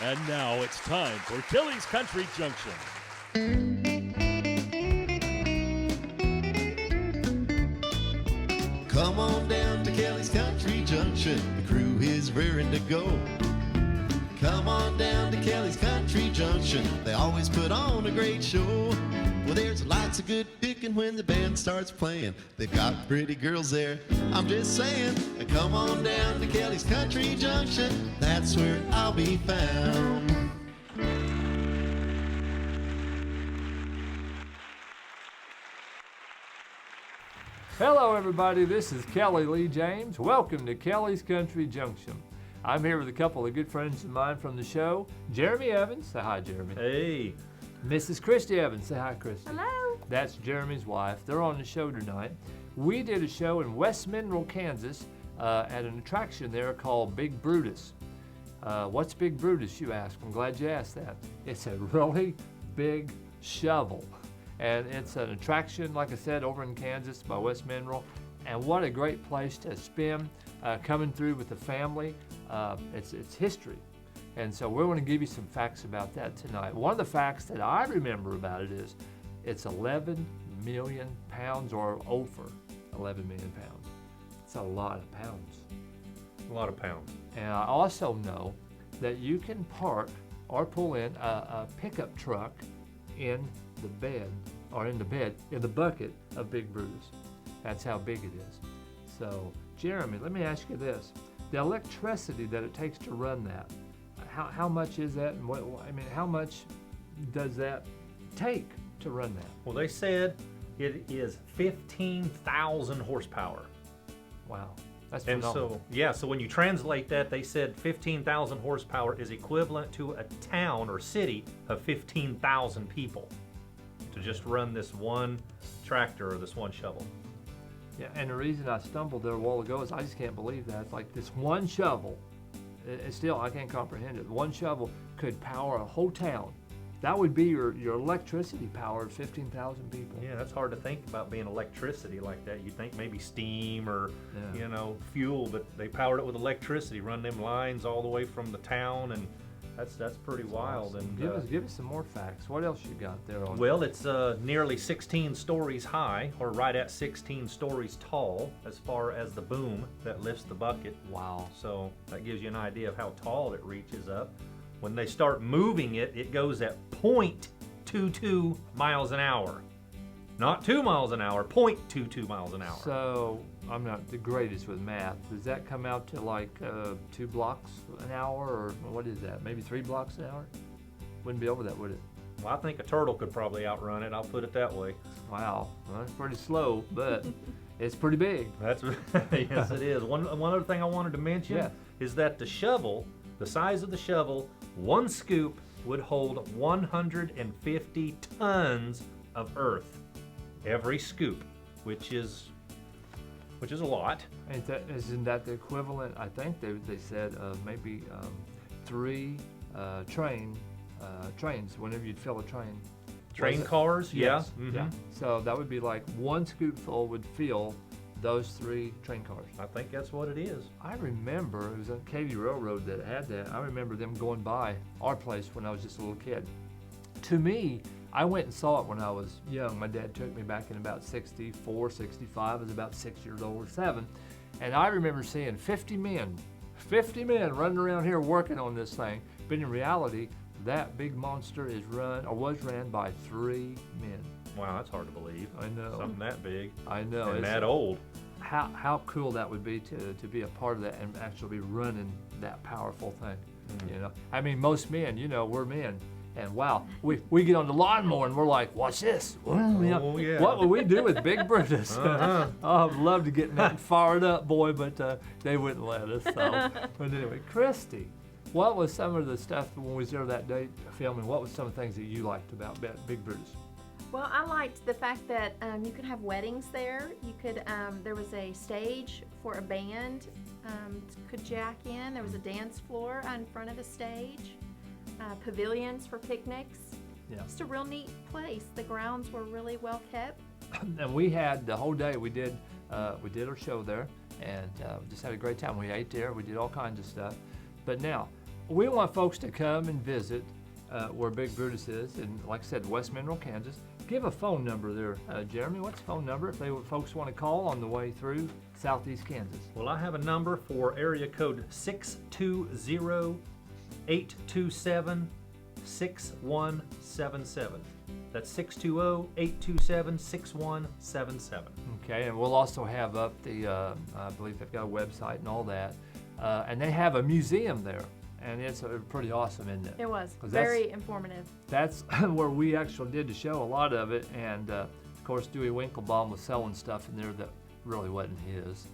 And now it's time for Kelly's Country Junction. Come on down to Kelly's Country Junction. The crew is rearing to go. Come on down to Kelly's Country Junction. They always put on a great show. Well, there's lots of good picking when the band starts playing. They've got pretty girls there, I'm just saying. Come on down to Kelly's Country Junction. That's where I'll be found. Hello everybody, this is Kelly Lee James. Welcome to Kelly's Country Junction. I'm here with a couple of good friends of mine from the show. Jeremy Evans, say hi Jeremy. Hey. Mrs. Christy Evans, say hi Christy. Hello. That's Jeremy's wife. They're on the show tonight. We did a show in West Mineral, Kansas at an attraction there called Big Brutus. What's Big Brutus, you ask? I'm glad you asked that. It's a really big shovel. And it's an attraction, like I said, over in Kansas by West Mineral. And what a great place to spend coming through with the family. It's history. And so we're going to give you some facts about that tonight. One of the facts that I remember about it is it's 11 million pounds or over 11 million pounds. It's a lot of pounds. A lot of pounds. And I also know that you can park or pull in a pickup truck in the bed, or in the bucket of Big Brutus. That's how big it is. So, Jeremy, let me ask you this. The electricity that it takes to run that, how much is that, and how much does that take to run that? Well, they said it is 15,000 horsepower. Wow, that's And phenomenal. so when you translate that, they said 15,000 horsepower is equivalent to a town or city of 15,000 people to just run this one tractor or this one shovel. Yeah, and the reason I stumbled there a while ago is I just can't believe that. It's like this one shovel, it's still, I can't comprehend it. One shovel could power a whole town. That would be your electricity power of 15,000 people. Yeah, that's hard to think about being electricity like that. You'd think maybe steam or, Yeah. fuel, but they powered it with electricity, run them lines all the way from the town, and that's pretty wild. Awesome. And Give us some more facts. What else you got there on? well, it's nearly 16 stories high, or right at 16 stories tall, as far as the boom that lifts the bucket. Wow. So that gives you an idea of how tall it reaches up. When they start moving it, it goes at 0.22 miles an hour. Not 2 miles an hour, 0.22 miles an hour. So I'm not the greatest with math. Does that come out to like 2 blocks an hour, or what is that? Maybe 3 blocks an hour? Wouldn't be over that, would it? Well, I think a turtle could probably outrun it, I'll put it that way. Wow, well, that's pretty slow, but it's pretty big. That's yes, it is. One other thing I wanted to mention is that the shovel, the size of the shovel, one scoop would hold 150 tons of earth. Every scoop, which is a lot. Isn't that the equivalent, I think they said, of maybe 3 trains, whenever you'd fill a train. Train cars, Yes. yeah. Yeah. So that would be like one scoopful would fill those 3 train cars. I think that's what it is. I remember, it was on Katy Railroad that had that. I remember them going by our place when I was just a little kid. To me, I went and saw it when I was young. My dad took me back in about 64, 65. I was about 6 years old or 7. And I remember seeing 50 men running around here working on this thing. But in reality, that big monster was ran by 3 men. Wow, that's hard to believe. I know. Something that big. I know. And that old. How cool that would be to be a part of that and actually be running that powerful thing. You know, I mean, most men, we're men. And wow, we get on the lawnmower and we're like, watch this. Yeah. What would we do with Big Brutus? Oh, I'd love to get that fired up, boy, but they wouldn't let us. So. But anyway, Christy, what was some of the stuff when we was there that day filming? What was some of the things that you liked about Big Brutus? Well, I liked the fact that you could have weddings there. You could, there was a stage for a band could jack in. There was a dance floor in front of the stage. Pavilions for picnics. Yeah. Just a real neat place. The grounds were really well kept. And we had the whole day. We did our show there, and just had a great time. We ate there. We did all kinds of stuff. But now, we want folks to come and visit where Big Brutus is, and like I said, West Mineral, Kansas. Give a phone number there, Jeremy. What's the phone number if folks want to call on the way through southeast Kansas? Well, I have a number for area code 620-827-6177. That's 620-827-6177. Okay, and we'll also have up the, I believe they've got a website and all that. And they have a museum there, and it's pretty awesome, isn't it? It was 'Cause very informative. That's where we actually did the show, a lot of it, and of course Dewey Winklebaum was selling stuff in there that really wasn't his,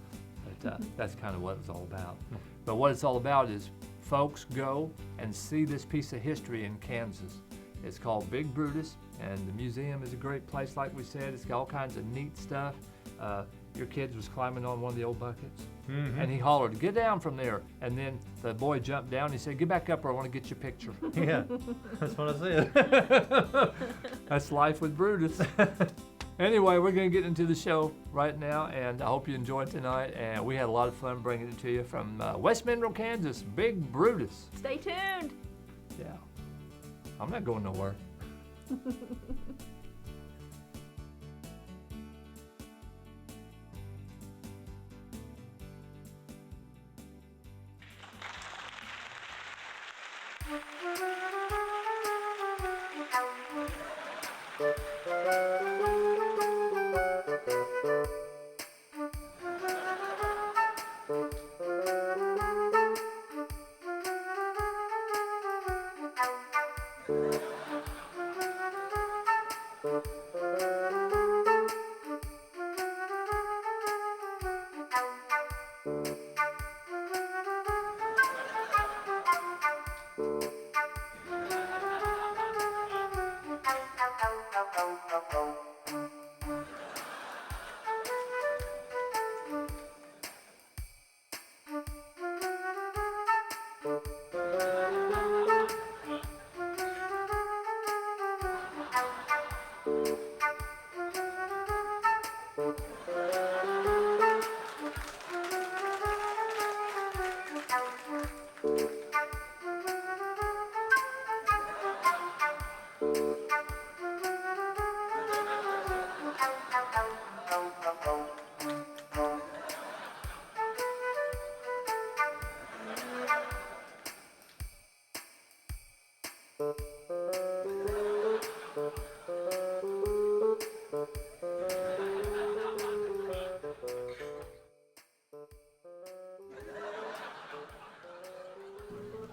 but that's kind of what it's all about. But what it's all about is folks go and see this piece of history in Kansas. It's called Big Brutus, and the museum is a great place, like we said. It's got all kinds of neat stuff. Your kids was climbing on one of the old buckets, and he hollered, "Get down from there!" And then the boy jumped down. He said, "Get back up, or I want to get your picture." Yeah, that's what I said. That's life with Brutus. Anyway, we're going to get into the show right now, and I hope you enjoyed tonight. And we had a lot of fun bringing it to you from West Mineral, Kansas, Big Brutus. Stay tuned. Yeah, I'm not going nowhere.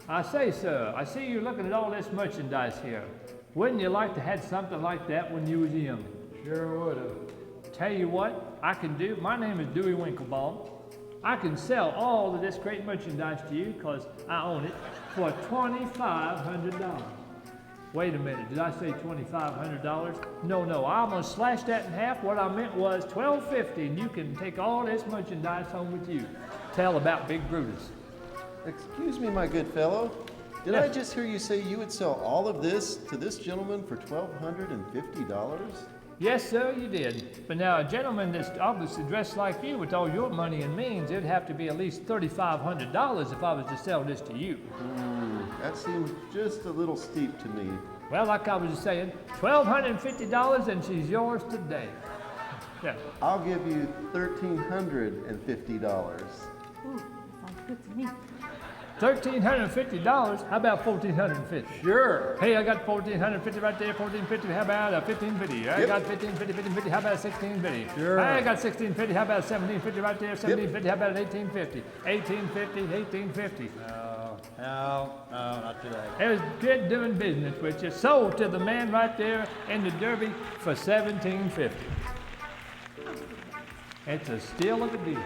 I say, sir, I see you looking at all this merchandise here. Wouldn't you like to have something like that when you was young? Sure would have. Tell you what I can do. My name is Dewey Winklebaum. I can sell all of this great merchandise to you because I own it for $2,500. Wait a minute, did I say $2,500? No, I'm gonna slash that in half. What I meant was $1,250, and you can take all this merchandise home with you. Tell about Big Brutus. Excuse me, my good fellow. Did Yeah. I just hear you say you would sell all of this to this gentleman for $1,250? Yes, sir, you did. But now a gentleman that's obviously dressed like you with all your money and means, it'd have to be at least $3,500 if I was to sell this to you. That seems just a little steep to me. Well, like I was just saying, $1,250 and she's yours today. Yeah. I'll give you $1,350. Ooh, sounds good to me. $1,350? How about $1,450? Sure. Hey, I got $1,450 right there, $1,450. How about $1,550? I Yep. got $1,550, $1,550. How about $1,650? Sure. I got $1,650. How about $1,750 right there, $1,750. How about $1,850? $1,850. No, not today. It was good doing business with you. Sold to the man right there in the Derby for $1,750. It's a steal of a deal.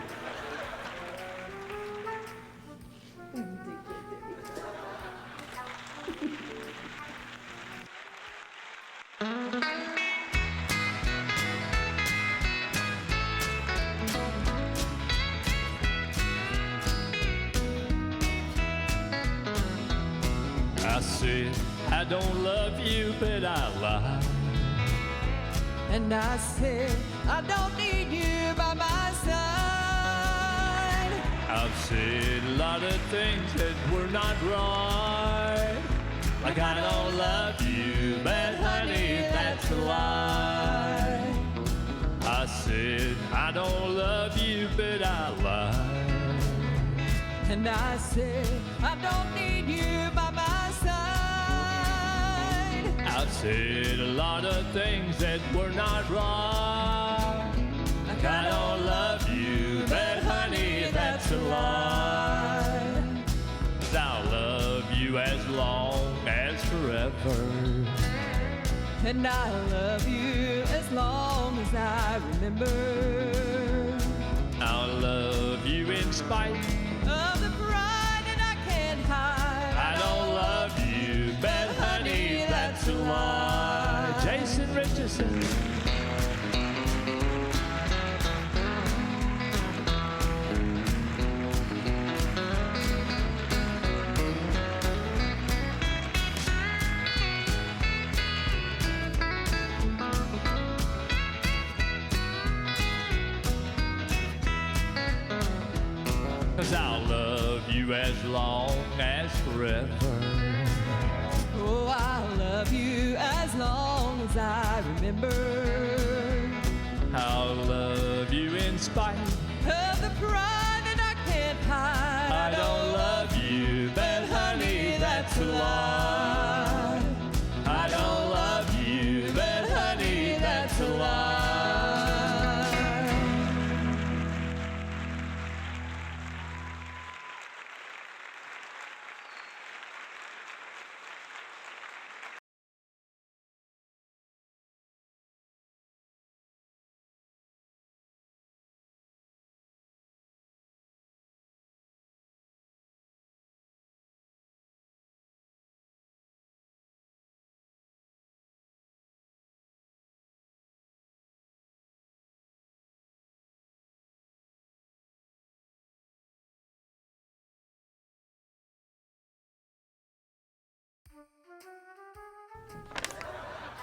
I said, I don't love you, but I lied. And I said, I don't need you by my side. I I've said a lot of things that were not right. Like I don't love you, but honey, that's a lie. I said I don't love you, but I lied. And I said, I don't need you by my side. I've said a lot of things that were not right. Like I don't love you, but honey, that's a lie. 'Cause I'll love you as long as forever. And I love you as long as I remember. I'll love you in spite Of the pride that I can't hide. I don't love you, but honey, that's a lie. Jason Richardson. Cause I'll love you as long as forever. Oh, I'll love you as long as I remember. I'll love you in spite Of the pride that I can't hide. I don't love you, but honey, that's a lie. I don't love you, but honey, that's a lie.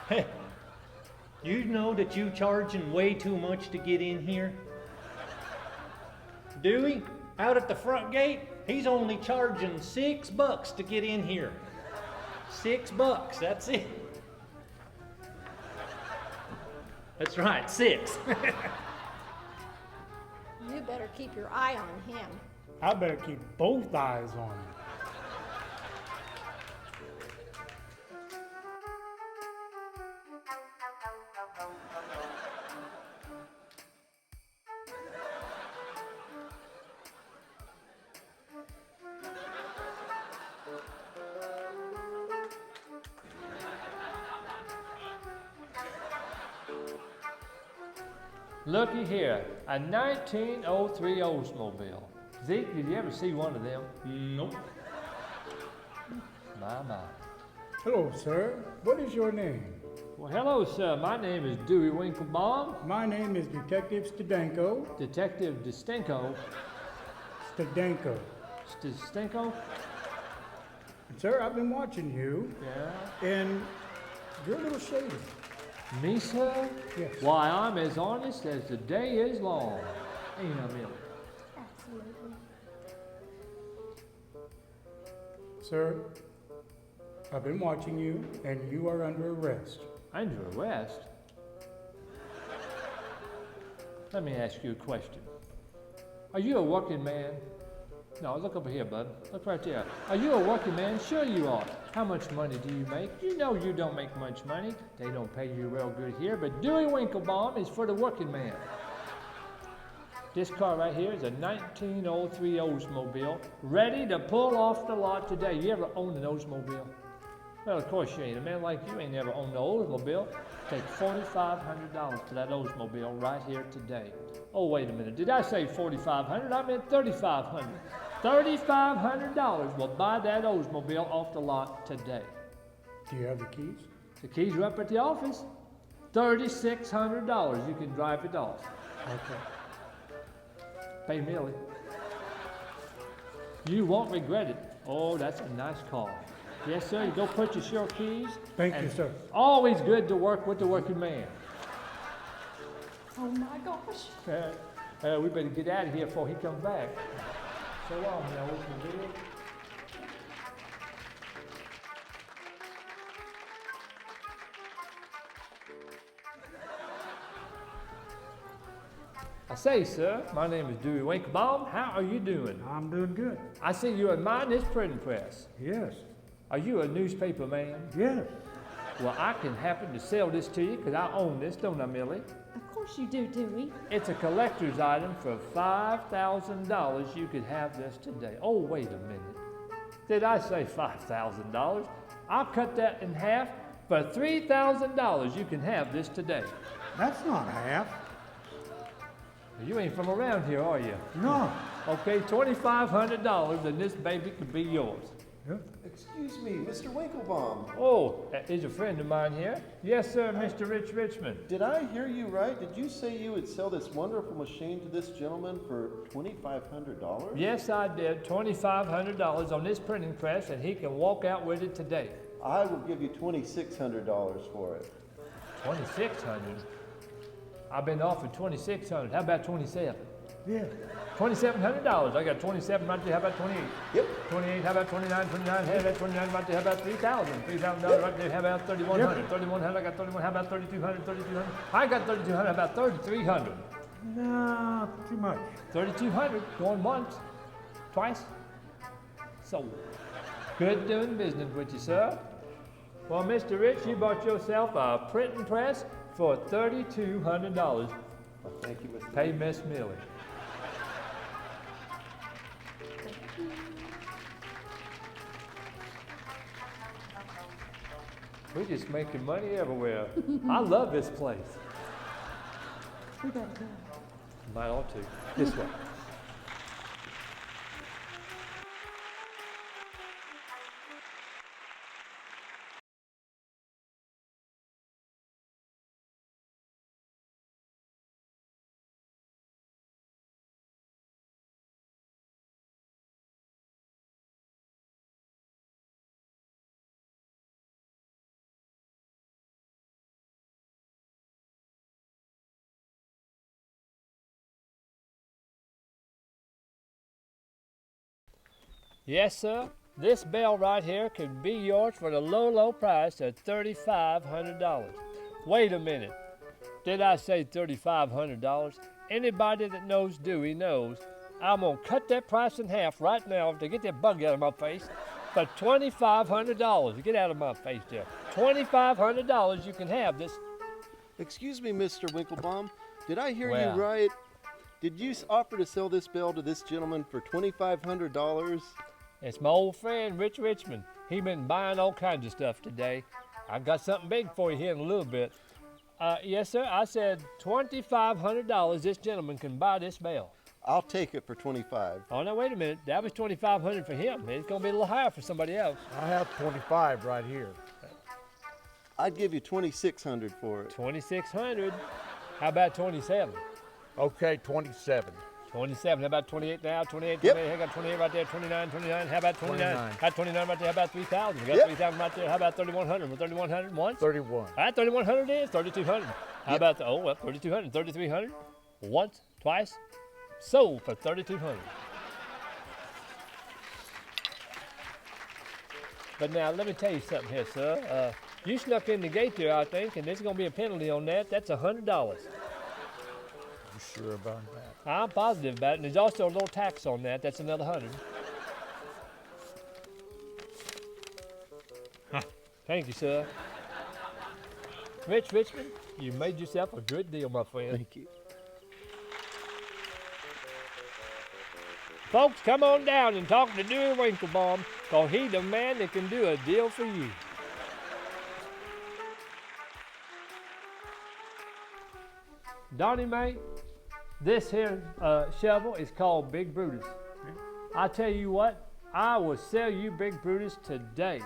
Hey, you know that you charging way too much to get in here? Dewey, out at the front gate, he's only charging $6 to get in here. $6, that's it. That's right, 6. You better keep your eye on him. I better keep both eyes on him. Looky here, a 1903 Oldsmobile. Zeke, did you ever see one of them? Nope. My. Hello, sir. What is your name? Well, hello, sir. My name is Dewey Winklebaum. My name is Detective Stadenko. Detective Distinko. Stadenko. Distinko? Sir, I've been watching you, Yeah. and you're a little shady. Me, sir? Yes. Why, I'm as honest as the day is long. Ain't I, Millie? Absolutely. Sir, I've been watching you, and you are under arrest. Under arrest? Let me ask you a question. Are you a working man? No, look over here, bud. Look right there. Are you a working man? Sure you are. How much money do you make? You know you don't make much money. They don't pay you real good here, but Dewey Winklebaum is for the working man. This car right here is a 1903 Oldsmobile, ready to pull off the lot today. You ever owned an Oldsmobile? Well, of course you ain't. A man like you ain't never owned an Oldsmobile. Take $4,500 for that Oldsmobile right here today. Oh, wait a minute. Did I say $4,500? I meant $3,500. $3,500 will buy that Oldsmobile off the lot today. Do you have the keys? The keys are up at the office. $3,600. You can drive it off. Okay. Pay Millie. You won't regret it. Oh, that's a nice car. Yes, sir. You go purchase your keys. Thank you, sir. Always good to work with the working man. Oh my gosh. We better get out of here before he comes back. So long now, Uncle Bill. I say, sir, my name is Dewey Winklebaum. How are you doing? I'm doing good. I see you admire this printing press. Yes. Are you a newspaper man? Yes. Well, I can happen to sell this to you because I own this, don't I, Millie? Of course you do, Dewey. It's a collector's item for $5,000. You could have this today. Oh, wait a minute. Did I say $5,000? I'll cut that in half. For $3,000, you can have this today. That's not half. You ain't from around here, are you? No. Okay, $2,500 and this baby could be yours. Excuse me, Mr. Winklebaum. Oh, that is a friend of mine here. Yes, sir, Mr. Rich Richmond. Did I hear you right? Did you say you would sell this wonderful machine to this gentleman for $2,500? Yes, I did. $2,500 on this printing press, and he can walk out with it today. I will give you $2,600 for it. $2,600. I've been offered $2,600. How about 27? Yeah. $2,700. I got 27 right there. How about 28? Yep. 28. How about 29? 29. How about 29 right there? How about 3,000? $3,000 right there. How about 3,100? Yep. 3,100. I got 31. How about 3,200? 3,200. I got 3,200. How about 3,300? No, too much. 3,200. Going once, twice. Sold. Good doing business with you, sir. Well, Mr. Rich, you bought yourself a printing press for $3,200. Well, thank you, Mr. Pay Miss Millie. We're just making money everywhere. I love this place. We better go. Might ought to. This way. Yes, sir. This bell right here could be yours for the low, low price of $3,500. Wait a minute. Did I say $3,500? Anybody that knows Dewey knows I'm going to cut that price in half right now to get that bug out of my face for $2,500. Get out of my face there. $2,500, you can have this. Excuse me, Mr. Winklebaum. Did I hear Well. you right? Did you offer to sell this bell to this gentleman for $2,500? It's my old friend, Rich Richmond. He been buying all kinds of stuff today. I've got something big for you here in a little bit. Yes, sir. I said $2,500. This gentleman can buy this bell. I'll take it for $25. Oh, now wait a minute. That was $2,500 for him. It's gonna be a little higher for somebody else. I have 25 right here. I'd give you $2,600 for it. $2,600. How about 27? Okay, 27. 27. How about 28 now? 28. Yep. 28. I got 28 right there. 29. 29. How about 29? 29. Got 29 right there. How about 3,000? We got Yep. 3,000 right there. How about 3,100? With 3,100 once? 31. All right, 3,100 is 3,200. How about the, 3,200, 3,300? Once, twice, sold for 3,200. But now, let me tell you something here, sir. You snuck in the gate there, I think, and there's going to be a penalty on that. That's $100. You sure about that? I'm positive about it, and there's also a little tax on that. That's another 100. Thank you, sir. Rich Richmond, you made yourself a good deal, my friend. Thank you. Folks, come on down and talk to Dewey Winklebaum, because he's the man that can do a deal for you. Donnie Mae, this here shovel is called Big Brutus. I tell you what, I will sell you Big Brutus today,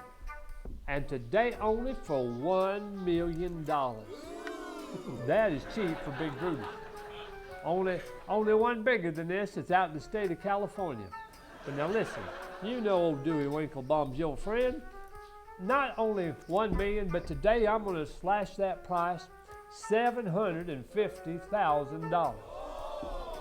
and today only for $1 million. That is cheap for Big Brutus. Only one bigger than this is out in the state of California. But now listen, you know old Dewey Winklebaum's your friend. Not only $1 million, but today I'm going to slash that price $750,000.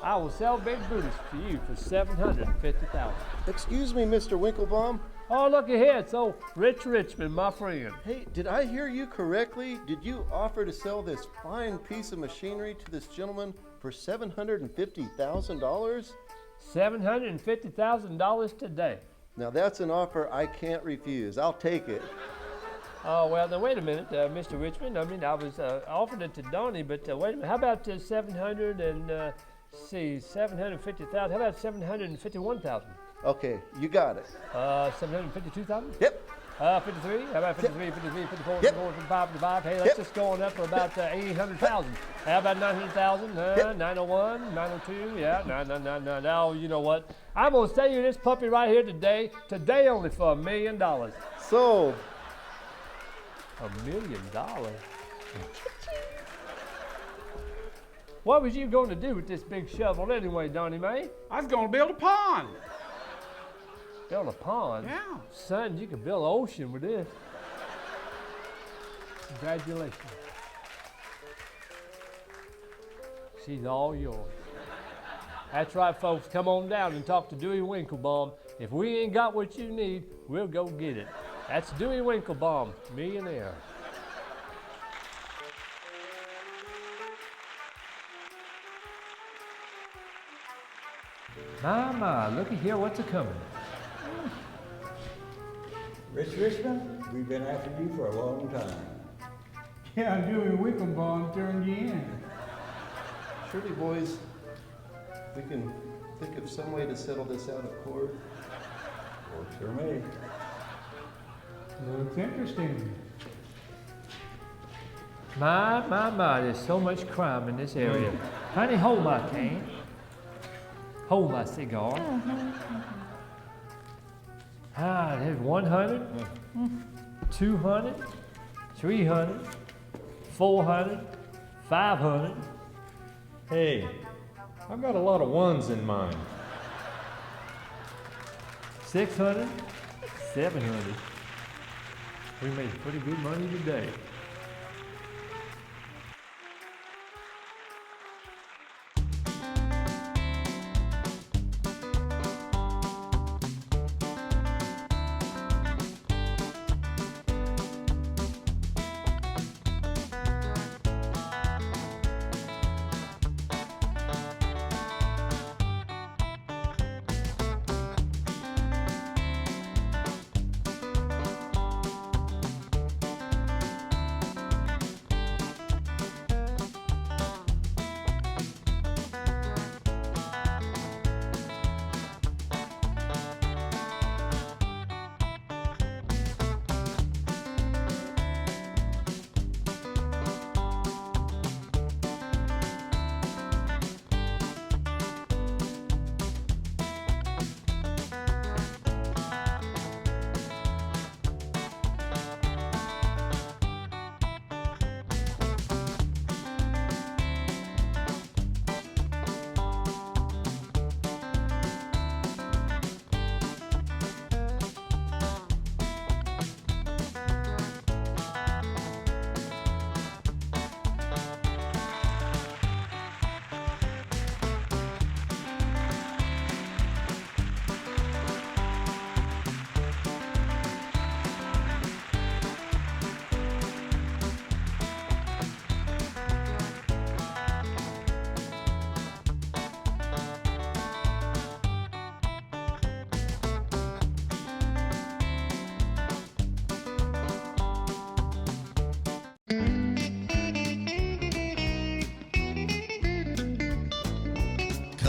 I will sell Big Brutus to you for $750,000. Excuse me, Mr. Winklebaum. Oh, look here, it's old Rich Richmond, my friend. Hey, did I hear you correctly? Did you offer to sell this fine piece of machinery to this gentleman for $750,000? $750,000 today. Now that's an offer I can't refuse. I'll take it. Oh, well, now wait a minute, Mr. Richmond. I mean, I was offered it to Donnie, but wait a minute. How about 750,000? How about 751,000? Okay, you got it. 752,000? Yep. 53? How about 53, 53, 54, Yep. 54, 55, 55? Hey, let's Yep. just go on up for about 800,000. How about 900,000? Yep. 901, 902, yeah, 999. Now, you know what? I'm going to sell you this puppy right here today only for $1 million. Sold. $1 million? What was you going to do with this big shovel anyway, Donnie Mae? I was gonna build a pond. Build a pond? Yeah. Son, you can build an ocean with this. Congratulations. She's all yours. That's right, folks. Come on down and talk to Dewey Winklebaum. If we ain't got what you need, we'll go get it. That's Dewey Winklebaum, millionaire. My, looky here, what's a-coming. Rich Richmond, we've been after you for a long time. Yeah, Dewey Winklebaum turned you in. Surely, boys, we can think of some way to settle this out of court. Works for me. Looks interesting. My, there's so much crime in this area. Honey, hold my cane. Hold my cigar. There's 100, 200, 300, 400, 500. Hey, I've got a lot of ones in mind. 600, 700. We made pretty good money today.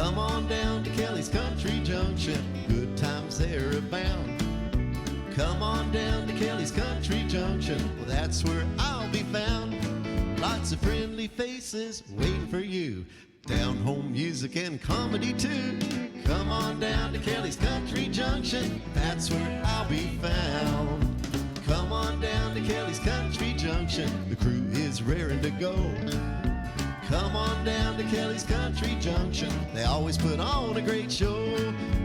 Come on down to Kelly's Kountry Junction, good times there abound. Come on down to Kelly's Kountry Junction, well that's where I'll be found. Lots of friendly faces waiting for you, down home music and comedy too. Come on down to Kelly's Kountry Junction, that's where I'll be found. Come on down to Kelly's Kountry Junction, the crew is raring to go. Come on down to Kelly's Kountry Junction, they always put on a great show.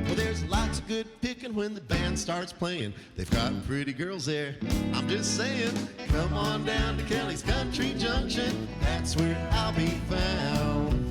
Well, there's lots of good picking when the band starts playing. They've got pretty girls there, I'm just saying. Come on down to Kelly's Kountry Junction, that's where I'll be found.